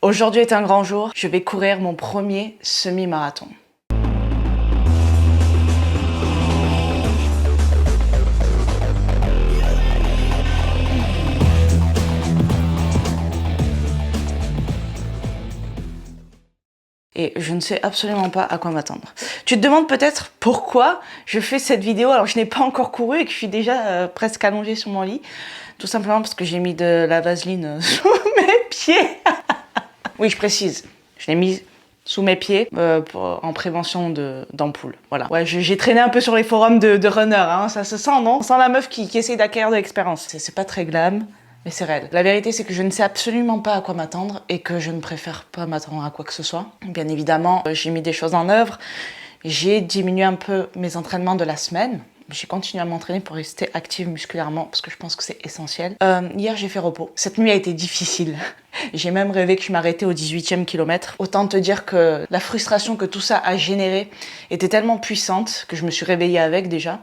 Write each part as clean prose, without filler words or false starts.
Aujourd'hui est un grand jour, je vais courir mon premier semi-marathon. Et je ne sais absolument pas à quoi m'attendre. Tu te demandes peut-être pourquoi je fais cette vidéo alors que je n'ai pas encore couru et que je suis déjà presque allongée sur mon lit. Tout simplement parce que j'ai mis de la vaseline sous mes pieds. Oui, je précise, je l'ai mise sous mes pieds en prévention d'ampoule. Voilà. Ouais, j'ai traîné un peu sur les forums de runners, hein. Ça se sent, non? On sent la meuf qui essaie d'acquérir de l'expérience. C'est pas très glam. Mais c'est réel. La vérité, c'est que je ne sais absolument pas à quoi m'attendre et que je ne préfère pas m'attendre à quoi que ce soit. Bien évidemment, j'ai mis des choses en œuvre. J'ai diminué un peu mes entraînements de la semaine. J'ai continué à m'entraîner pour rester active musculairement parce que je pense que c'est essentiel. Hier, j'ai fait repos. Cette nuit a été difficile. J'ai même rêvé que je m'arrêtais au 18e kilomètre. Autant te dire que la frustration que tout ça a généré était tellement puissante que je me suis réveillée avec déjà.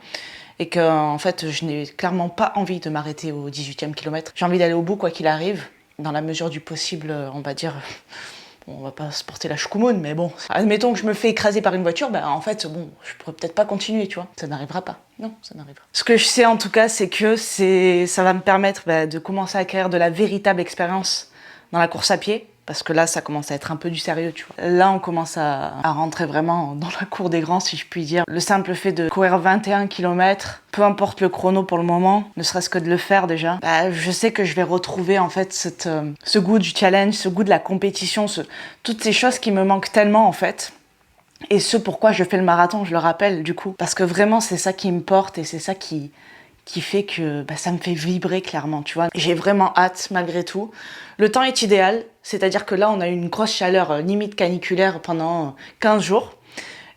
Et que, en fait, je n'ai clairement pas envie de m'arrêter au 18e kilomètre. J'ai envie d'aller au bout, quoi qu'il arrive, dans la mesure du possible, on va dire. Bon, on va pas se porter la choucoumoune, mais bon. Admettons que je me fais écraser par une voiture, ben en fait, bon, je pourrais peut-être pas continuer, tu vois. Ça n'arrivera pas. Non, ça n'arrivera. Ce que je sais, en tout cas, c'est que ça va me permettre de commencer à acquérir de la véritable expérience dans la course à pied. Parce que là, ça commence à être un peu du sérieux, tu vois. Là, on commence à rentrer vraiment dans la cour des grands, si je puis dire. Le simple fait de courir 21 km, peu importe le chrono pour le moment, ne serait-ce que de le faire déjà, je sais que je vais retrouver en fait ce goût du challenge, ce goût de la compétition, toutes ces choses qui me manquent tellement en fait. Et ce pourquoi je fais le marathon, je le rappelle du coup. Parce que vraiment, c'est ça qui me porte et c'est ça qui fait que ça me fait vibrer clairement, tu vois. J'ai vraiment hâte malgré tout. Le temps est idéal, c'est-à-dire que là on a eu une grosse chaleur limite caniculaire pendant 15 jours.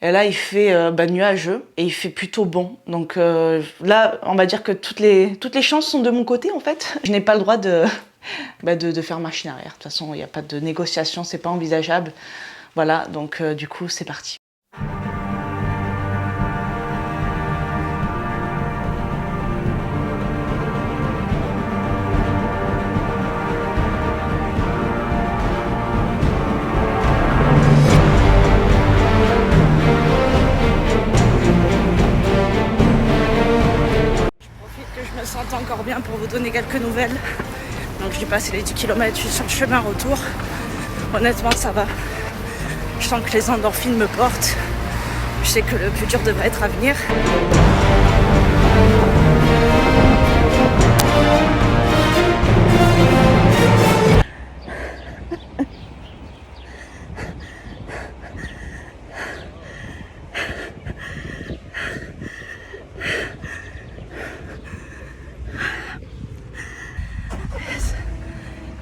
Et là il fait nuageux et il fait plutôt bon. Donc là on va dire que toutes les chances sont de mon côté en fait. Je n'ai pas le droit de faire machine arrière. De toute façon il n'y a pas de négociation, c'est pas envisageable. Voilà, donc du coup c'est parti. Encore bien pour vous donner quelques nouvelles. Donc j'ai passé les 10 km, je suis sur le chemin retour. Honnêtement ça va. Je sens que les endorphines me portent. Je sais que le plus dur devrait être à venir.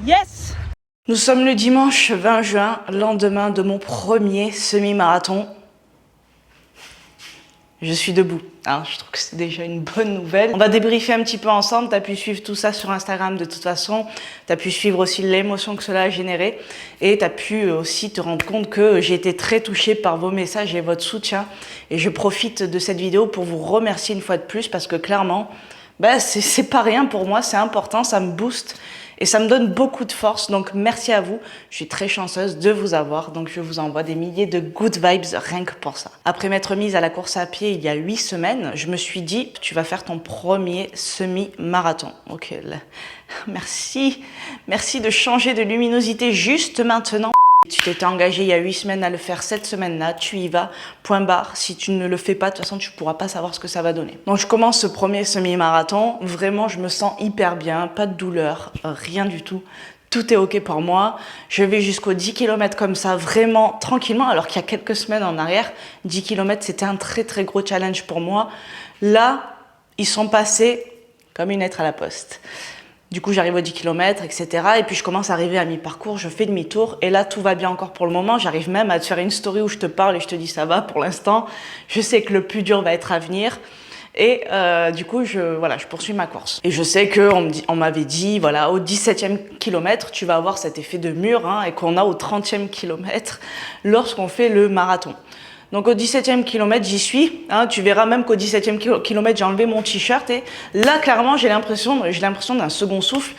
Yes! Nous sommes le dimanche 20 juin, lendemain de mon premier semi-marathon. Je suis debout. Alors, je trouve que c'est déjà une bonne nouvelle. On va débriefer un petit peu ensemble. Tu as pu suivre tout ça sur Instagram de toute façon. Tu as pu suivre aussi l'émotion que cela a généré. Et tu as pu aussi te rendre compte que j'ai été très touchée par vos messages et votre soutien. Et je profite de cette vidéo pour vous remercier une fois de plus parce que clairement, c'est pas rien pour moi, c'est important, ça me booste. Et ça me donne beaucoup de force, donc merci à vous. Je suis très chanceuse de vous avoir, donc je vous envoie des milliers de good vibes rien que pour ça. Après m'être mise à la course à pied il y a 8 semaines, je me suis dit, tu vas faire ton premier semi-marathon. Ok, là. Merci de changer de luminosité juste maintenant. Tu t'étais engagé il y a 8 semaines à le faire cette semaine-là, tu y vas, point barre. Si tu ne le fais pas, de toute façon, tu ne pourras pas savoir ce que ça va donner. Donc, je commence ce premier semi-marathon. Vraiment, je me sens hyper bien, pas de douleur, rien du tout. Tout est OK pour moi. Je vais jusqu'aux 10 km comme ça, vraiment tranquillement, alors qu'il y a quelques semaines en arrière, 10 km, c'était un très, très gros challenge pour moi. Là, ils sont passés comme une lettre à la poste. Du coup, j'arrive aux 10 km, etc. Et puis, je commence à arriver à mi-parcours, je fais demi-tour. Et là, tout va bien encore pour le moment. J'arrive même à te faire une story où je te parle et je te dis ça va pour l'instant. Je sais que le plus dur va être à venir. Et du coup, je poursuis ma course. Et je sais qu'on m'avait dit, voilà, au 17e kilomètre, tu vas avoir cet effet de mur et qu'on a au 30e kilomètre lorsqu'on fait le marathon. Donc au 17e kilomètre, j'y suis. Tu verras même qu'au 17e kilomètre, j'ai enlevé mon t-shirt. Et là, clairement, j'ai l'impression d'un second souffle.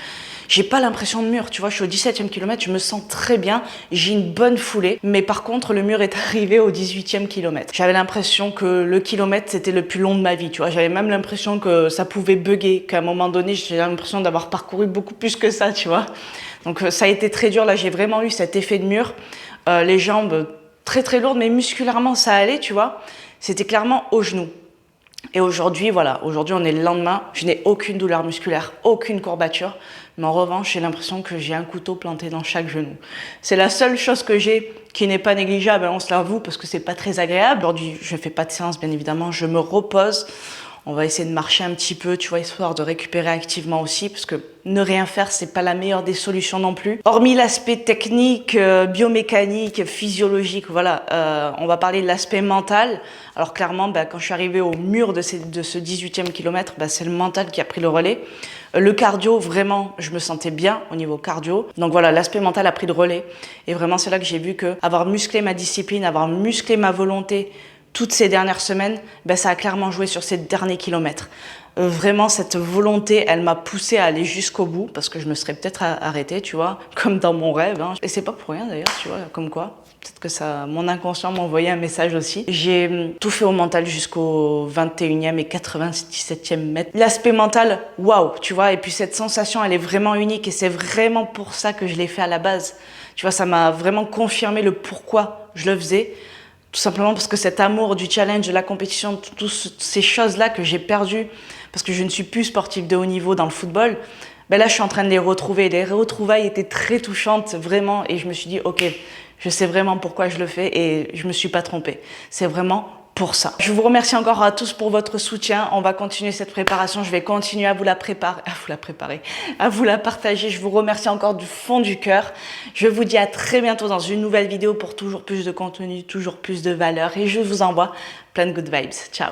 j'ai pas l'impression de mur, tu vois, je suis au 17e kilomètre, je me sens très bien, j'ai une bonne foulée, mais par contre, le mur est arrivé au 18e kilomètre. J'avais l'impression que le kilomètre, c'était le plus long de ma vie, tu vois, j'avais même l'impression que ça pouvait bugger, qu'à un moment donné, j'ai l'impression d'avoir parcouru beaucoup plus que ça, tu vois. Donc ça a été très dur, là, j'ai vraiment eu cet effet de mur, les jambes très très lourdes, mais musculairement, ça allait, tu vois, c'était clairement au genou. Et aujourd'hui, voilà, aujourd'hui on est le lendemain, je n'ai aucune douleur musculaire, aucune courbature, mais en revanche, j'ai l'impression que j'ai un couteau planté dans chaque genou. C'est la seule chose que j'ai qui n'est pas négligeable, on se l'avoue, parce que c'est pas très agréable. Aujourd'hui, je fais pas de séance, bien évidemment, je me repose. On va essayer de marcher un petit peu, tu vois, histoire de récupérer activement aussi, parce que ne rien faire, c'est pas la meilleure des solutions non plus. Hormis l'aspect technique, biomécanique, physiologique, voilà, on va parler de l'aspect mental. Alors clairement, quand je suis arrivée au mur de ce 18e kilomètre, c'est le mental qui a pris le relais. Le cardio, vraiment, je me sentais bien au niveau cardio. Donc voilà, l'aspect mental a pris le relais. Et vraiment, c'est là que j'ai vu que avoir musclé ma discipline, avoir musclé ma volonté, toutes ces dernières semaines, ça a clairement joué sur ces derniers kilomètres. Vraiment, cette volonté, elle m'a poussée à aller jusqu'au bout, parce que je me serais peut-être arrêtée, tu vois, comme dans mon rêve. Hein. Et c'est pas pour rien d'ailleurs, tu vois, comme quoi. Peut-être que ça, mon inconscient m'a envoyé un message aussi. J'ai tout fait au mental jusqu'au 21e et 97e mètre. L'aspect mental, waouh, tu vois, et puis cette sensation, elle est vraiment unique, et c'est vraiment pour ça que je l'ai fait à la base. Tu vois, ça m'a vraiment confirmé le pourquoi je le faisais. Tout simplement parce que cet amour du challenge, de la compétition, toutes ces choses-là que j'ai perdues, parce que je ne suis plus sportive de haut niveau dans le football, là, je suis en train de les retrouver. Les retrouvailles étaient très touchantes, vraiment, et je me suis dit, ok, je sais vraiment pourquoi je le fais, et je me suis pas trompée. C'est vraiment pour ça. Je vous remercie encore à tous pour votre soutien. On va continuer cette préparation. Je vais continuer à vous la partager. Je vous remercie encore du fond du cœur. Je vous dis à très bientôt dans une nouvelle vidéo pour toujours plus de contenu, toujours plus de valeur. Et je vous envoie plein de good vibes. Ciao.